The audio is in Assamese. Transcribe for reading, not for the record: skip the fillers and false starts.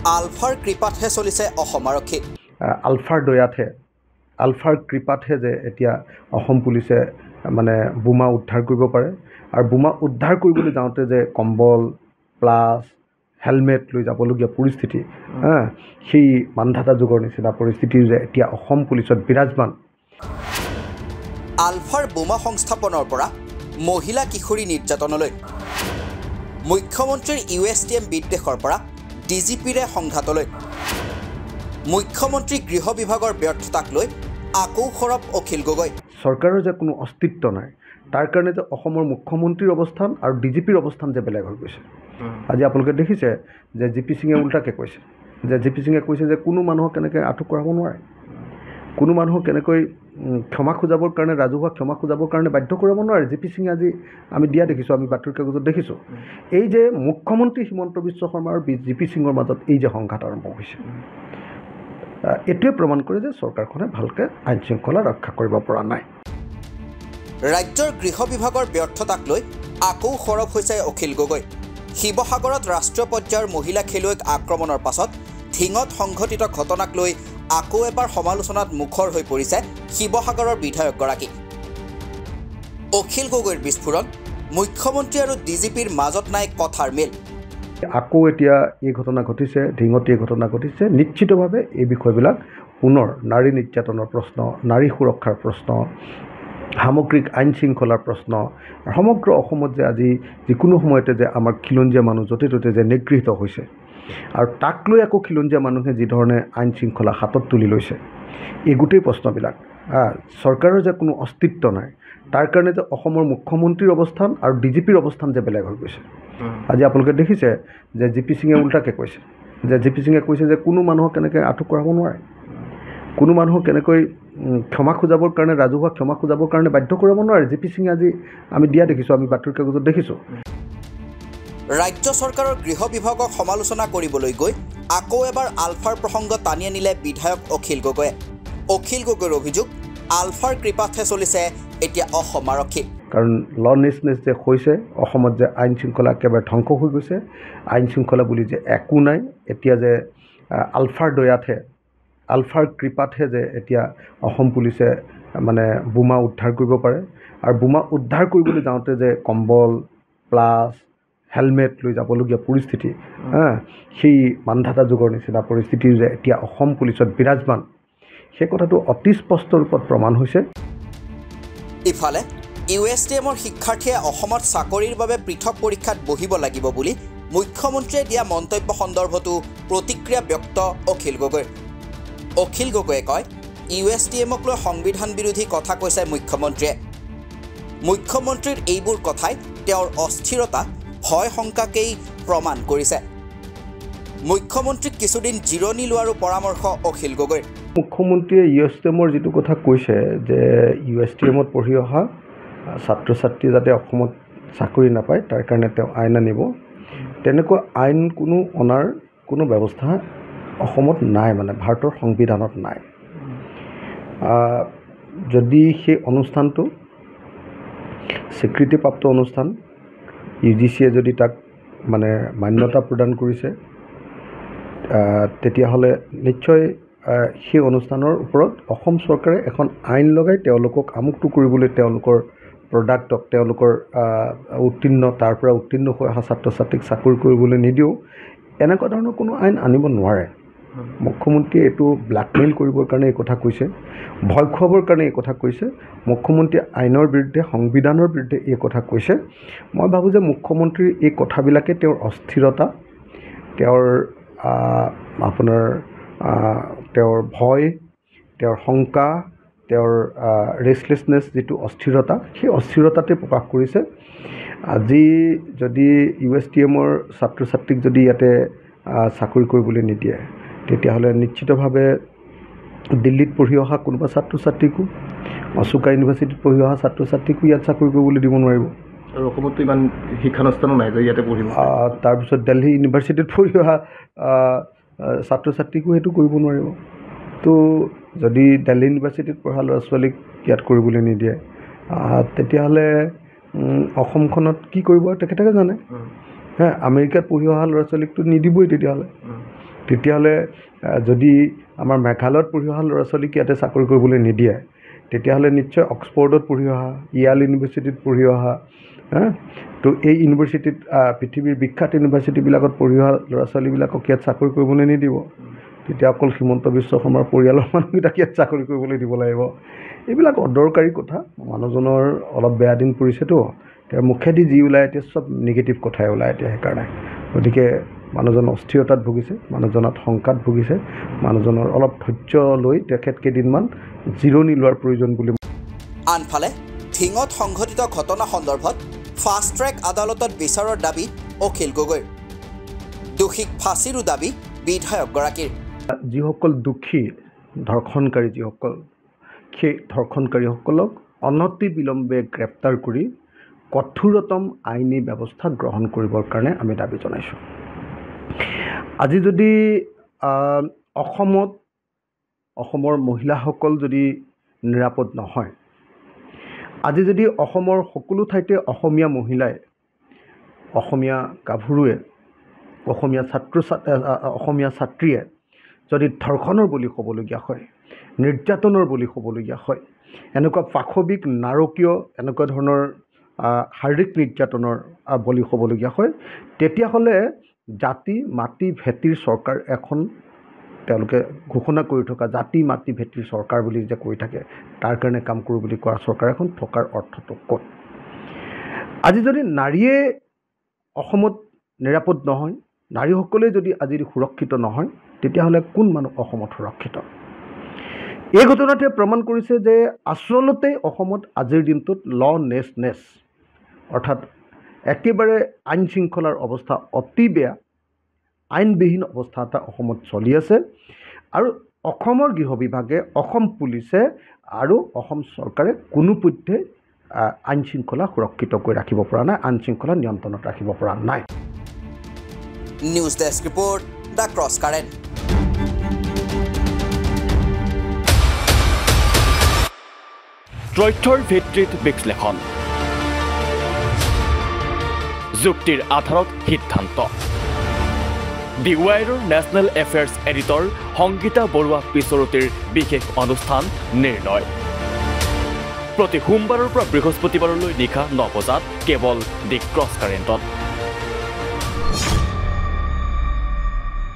আলফাৰ কৃপাতহে চলিছে অসম আৰক্ষী। আলফাৰ দয়াতহে আলফাৰ কৃপাতহে যে এতিয়া অসম পুলিচে মানে বোমা উদ্ধাৰ কৰিব পাৰে আৰু বোমা উদ্ধাৰ কৰিবলৈ যাওঁতে যে কম্বল প্লাছ হেলমেট লৈ যাবলগীয়া পৰিস্থিতি সেই মানধাতা যুগৰ নিচিনা পৰিস্থিতি যে এতিয়া অসম পুলিচত বিৰাজমান। আলফাৰ বোমা সংস্থাপনৰ পৰা মহিলা কিশোৰী নিৰ্যাতনলৈ, মুখ্যমন্ত্ৰীৰ USTM বিদ্বেষৰ পৰা DGPৰে সংঘাতলৈ, মুখ্যমন্ত্ৰী গৃহ বিভাগৰ ব্যৰ্থতাক লৈ আকৌ সৰব অখিল গগৈ। চৰকাৰৰ যে কোনো অস্তিত্ব নাই তাৰ কাৰণে যে অসমৰ মুখ্যমন্ত্ৰীৰ অৱস্থান আৰু DGPৰ অৱস্থান যে বেলেগ হৈ গৈছে। আজি আপোনালোকে দেখিছে যে GP সিঙে উল্টাকৈ কৈছে যে GP সিঙে কৈছে যে কোনো মানুহক কেনেকৈ আটক কৰাব নোৱাৰে, কোনো মানুহক কেনেকৈ ক্ষমা খোজাবৰ কাৰণে ৰাজহুৱা ক্ষমা খোজাবৰ কাৰণে বাধ্য কৰাব নোৱাৰে। GP সিঙে আজি আমি দিয়া দেখিছোঁ, আমি বাতৰি কাগজত দেখিছোঁ। এই যে মুখ্যমন্ত্ৰী হিমন্ত বিশ্ব শৰ্মা আৰু GP সিঙৰ মাজত এই যে সংঘাত আৰম্ভ হৈছে, এইটোৱে প্ৰমাণ কৰে যে চৰকাৰখনে ভালকৈ আইন শৃংখলা ৰক্ষা কৰিব পৰা নাই। ৰাজ্যৰ গৃহ বিভাগৰ ব্যৰ্থতাক লৈ আকৌ সৰব হৈছে অখিল গগৈ। শিৱসাগৰত ৰাষ্ট্ৰীয় পৰ্যায়ৰ মহিলা খেলুৱৈক আক্ৰমণৰ পাছত ধিঙত সংঘটিত ঘটনাক লৈ আকৌ এবাৰ সমালোচনাত মুখৰ হৈ পৰিছে শিৱসাগৰৰ বিধায়কগৰাকী। অখিল গগৈৰ বিস্ফোৰণ, মুখ্যমন্ত্ৰী আৰু DGPৰ মাজত নাই কথাৰ মেল। আকৌ এতিয়া এই ঘটনা ঘটিছে, ধিঙত এই ঘটনা ঘটিছে। নিশ্চিতভাৱে এই বিষয়বিলাক পুনৰ নাৰী নিৰ্যাতনৰ প্ৰশ্ন, নাৰী সুৰক্ষাৰ প্ৰশ্ন, সামগ্ৰিক আইন শৃংখলাৰ প্ৰশ্ন, সমগ্ৰ অসমত যে আজি যিকোনো সময়তে যে আমাৰ খিলঞ্জীয়া মানুহ য'তে ত'তে যে নিগৃহীত হৈছে আৰু তাক লৈ আকৌ খিলঞ্জীয়া মানুহে যিধৰণে আইন শৃংখলা হাতত তুলি লৈছে, এই গোটেই প্ৰশ্নবিলাক চৰকাৰৰ যে কোনো অস্তিত্ব নাই তাৰ কাৰণে যে অসমৰ মুখ্যমন্ত্ৰীৰ অৱস্থান আৰু DGPৰ অৱস্থান যে বেলেগ হৈ গৈছে। আজি আপোনালোকে দেখিছে যে GP সিঙে উল্টাকৈ কৈছে যে GP সিঙে কৈছে যে কোনো মানুহক কেনেকৈ আটক কৰাব নোৱাৰে, কোনো মানুহক কেনেকৈ ক্ষমা খোজাবৰ কাৰণে ৰাজহুৱা ক্ষমা খোজাবৰ কাৰণে বাধ্য কৰাব নোৱাৰে। GP সিঙে আজি আমি দিয়া দেখিছোঁ, আমি বাতৰি কাগজত দেখিছোঁ। ৰাজ্য চৰকাৰৰ গৃহ বিভাগক সমালোচনা কৰিবলৈ গৈ আকৌ এবাৰ আলফাৰ প্ৰসংগ টানি আনিলে বিধায়ক অখিল গগৈয়ে। অখিল গগৈৰ অভিযোগ, আলফাৰ কৃপাতহে চলিছে এতিয়া অসম আৰক্ষী। কাৰণ লনেছনেছ যে হৈছে অসমত, যে আইন শৃংখলা একেবাৰে ধ্বংস হৈ গৈছে, আইন শৃংখলা বুলি যে একো নাই, এতিয়া যে আলফাৰ দয়াতহে আলফাৰ কৃপাতহে যে এতিয়া অসম পুলিচে মানে বোমা উদ্ধাৰ কৰিব পাৰে আৰু বোমা উদ্ধাৰ কৰিবলৈ যাওঁতে যে কম্বল প্লাছ হেলমেট লৈ যাবলগীয়া পৰিস্থিতি সেই মানধাতা যুগৰ নিচিনা পৰিস্থিতি যে এতিয়া অসম পুলিচত বিৰাজমান, সেই কথাটো অতি স্পষ্ট ৰূপত প্ৰমাণ হৈছে। ইফালে USTMৰ শিক্ষাৰ্থীয়ে অসমত চাকৰিৰ বাবে পৃথক পৰীক্ষাত বহিব লাগিব বুলি মুখ্যমন্ত্ৰীয়ে দিয়া মন্তব্য সন্দৰ্ভতো প্ৰতিক্ৰিয়া ব্যক্ত অখিল গগৈৰ। অখিল গগৈয়ে কয়, USTMক লৈ সংবিধান বিৰোধী কথা কৈছে মুখ্যমন্ত্ৰীয়ে। মুখ্যমন্ত্ৰীৰ এইবোৰ কথাই তেওঁৰ অস্থিৰতা, ভয় শংকাকেই প্ৰমাণ কৰিছে। মুখ্যমন্ত্ৰীক কিছুদিন জিৰণি লোৱাৰো পৰামৰ্শ অখিল গগৈৰ। মুখ্যমন্ত্ৰীয়ে USTMৰ যিটো কথা কৈছে যে USTMত পঢ়ি অহা ছাত্ৰ ছাত্ৰী যাতে অসমত চাকৰি নাপায় তাৰ কাৰণে তেওঁ আইন আনিব, তেনেকুৱা আইন কোনো অনাৰ কোনো ব্যৱস্থা অসমত নাই, মানে ভাৰতৰ সংবিধানত নাই। যদি সেই অনুষ্ঠানটো স্বীকৃতিপ্ৰাপ্ত অনুষ্ঠান, UGCয়ে যদি তাক মানে মান্যতা প্ৰদান কৰিছে, তেতিয়াহ'লে নিশ্চয় সেই অনুষ্ঠানৰ ওপৰত অসম চৰকাৰে এখন আইন লগাই তেওঁলোকক আমুকটো কৰিবলৈ, তেওঁলোকৰ প্ৰডাক্টক, তেওঁলোকৰ উত্তীৰ্ণ, তাৰ পৰা উত্তীৰ্ণ হৈ অহা ছাত্ৰ ছাত্ৰীক চাকৰি কৰিবলৈ নিদিও, এনেকুৱা ধৰণৰ কোনো আইন আনিব নোৱাৰে। মুখ্যমন্ত্ৰীয়ে এইটো ব্লেকমেইল কৰিবৰ কাৰণে এই কথা কৈছে, ভয় খুৱাবৰ কাৰণে এই কথা কৈছে। মুখ্যমন্ত্ৰীয়ে আইনৰ বিৰুদ্ধে, সংবিধানৰ বিৰুদ্ধে এই কথা কৈছে। মই ভাবোঁ যে মুখ্যমন্ত্ৰীৰ এই কথাবিলাকে তেওঁৰ অস্থিৰতা, তেওঁৰ তেওঁৰ ভয়, তেওঁৰ শংকা, তেওঁৰ ৰেষ্টলেছনেছ, যিটো অস্থিৰতা, সেই অস্থিৰতাতে প্ৰকাশ কৰিছে। আজি যদি USTMৰ ছাত্ৰ ছাত্ৰীক যদি ইয়াতে চাকৰি কৰিবলৈ নিদিয়ে, তেতিয়াহ'লে নিশ্চিতভাৱে দিল্লীত পঢ়ি অহা কোনোবা ছাত্ৰ ছাত্ৰীকো, অশোকা ইউনিভাৰ্চিটিত পঢ়ি অহা ছাত্ৰ ছাত্ৰীকো ইয়াত চাকৰি কৰিবলৈ দিব নোৱাৰিব। আৰু অসমতো ইমান শিক্ষানুষ্ঠানো নাই যে ইয়াতে পঢ়িব। তাৰপিছত দিল্লী ইউনিভাৰ্চিটিত পঢ়ি অহা ছাত্ৰ ছাত্ৰীকো সেইটো কৰিব নোৱাৰিব। তো যদি দিল্লী ইউনিভাৰ্চিটিত পঢ়া ল'ৰা ছোৱালীক ইয়াত কৰিবলৈ নিদিয়ে, তেতিয়াহ'লে অসমখনত কি কৰিব তেখেতে জানে। আমেৰিকাত পঢ়ি অহা ল'ৰা ছোৱালীকতো নিদিবই তেতিয়াহ'লে। তেতিয়াহ'লে যদি আমাৰ মেঘালয়ত পঢ়ি অহা ল'ৰা ছোৱালীক ইয়াতে চাকৰি কৰিবলৈ নিদিয়ে তেতিয়াহ'লে নিশ্চয় অক্সফৰ্ডত পঢ়ি অহা ইয়াল ইউনিভাৰ্চিটিত পঢ়ি অহা তো এই ইউনিভাৰ্চিটিত পৃথিৱীৰ বিখ্যাত ইউনিভাৰ্চিটিবিলাকত পঢ়ি অহা ল'ৰা ছোৱালীবিলাকক ইয়াত চাকৰি কৰিবলৈ নিদিব তেতিয়া অকল হিমন্ত বিশ্ব শৰ্মাৰ পৰিয়ালৰ মানুহকেইটাক ইয়াত চাকৰি কৰিবলৈ দিব লাগিব এইবিলাক অদৰকাৰী কথা মানুহজনৰ অলপ বেয়া দিন পৰিছেতো তেওঁৰ মুখেদি যি ওলায় এতিয়া চব নিগেটিভ কথাই ওলায় এতিয়া সেইকাৰণে গতিকে মানুহজন অস্থিৰতাত ভুগিছে মানুহজনত শংকাত ভুগিছে মানুহজনৰ অলপ ধৈৰ্য লৈ তেখেত কেইদিনমান জিৰণি লোৱাৰ প্ৰয়োজন বুলি আনফালে ধিঙত সংঘটিত ঘটনা সন্দৰ্ভত ফাষ্ট ট্ৰেক আদালতত বিচাৰৰ দাবী অখিল গগৈৰ দোষীক ফাঁচীৰো দাবী বিধায়কগৰাকীৰ যিসকল দোষী ধৰ্ষণকাৰী যিসকল সেই ধৰ্ষণকাৰীসকলক অনতি বিলম্বে গ্ৰেপ্তাৰ কৰি কঠোৰতম আইনী ব্যৱস্থা গ্ৰহণ কৰিবৰ কাৰণে আমি দাবী জনাইছোঁ আজি যদি অসমৰ মহিলাসকল যদি নিৰাপদ নহয় আজি যদি অসমৰ সকলো ঠাইতে অসমীয়া মহিলাই অসমীয়া গাভৰুৱে অসমীয়া ছাত্ৰীয়ে যদি ধৰ্ষণৰ বলি হ'বলগীয়া হয় নিৰ্যাতনৰ বলি হ'বলগীয়া হয় এনেকুৱা পাশবিক নাৰকীয় এনেকুৱা ধৰণৰ শাৰীৰিক নিৰ্যাতনৰ বলি হ'বলগীয়া হয় তেতিয়াহ'লে জাতি মাটি ভেটিৰ চৰকাৰ এখন তেওঁলোকে ঘোষণা কৰি থকা জাতি মাটি ভেটিৰ চৰকাৰ বুলি যে কৈ থাকে তাৰ কাৰণে কাম কৰোঁ বুলি কোৱা চৰকাৰ এখন থকাৰ অৰ্থটো ক'ত আজি যদি নাৰীয়ে অসমত নিৰাপদ নহয় নাৰীসকলে যদি আজি সুৰক্ষিত নহয় তেতিয়াহ'লে কোন মানুহ অসমত সুৰক্ষিত এই ঘটনাটোৱে প্ৰমাণ কৰিছে যে আচলতে অসমত আজিৰ দিনটোত লনেছনেছ অৰ্থাৎ একেবাৰে আইন শৃংখলাৰ অৱস্থা অতি বেয়া আইনবিহীন অৱস্থা এটা অসমত চলি আছে আৰু অসমৰ গৃহ বিভাগে অসম পুলিচে আৰু অসম চৰকাৰে কোনোপধ্যে আইন শৃংখলা সুৰক্ষিত কৰি ৰাখিব পৰা নাই আইন শৃংখলা নিয়ন্ত্ৰণত ৰাখিব পৰা নাই news desk report the cross current তথ্যৰ ভিত্তিত বিশ্লেষণ যুক্তিৰ আধাৰত সিদ্ধান্ত দি ৱাইৰৰ national affairs editor Sangeeta Barua পিছৰতিৰ বিশেষ অনুষ্ঠান নিৰ্ণয় প্ৰতি সোমবাৰৰ পৰা বৃহস্পতিবাৰলৈ নিশা 9 বজাত কেৱল দি ক্ৰছ কাৰেণ্টত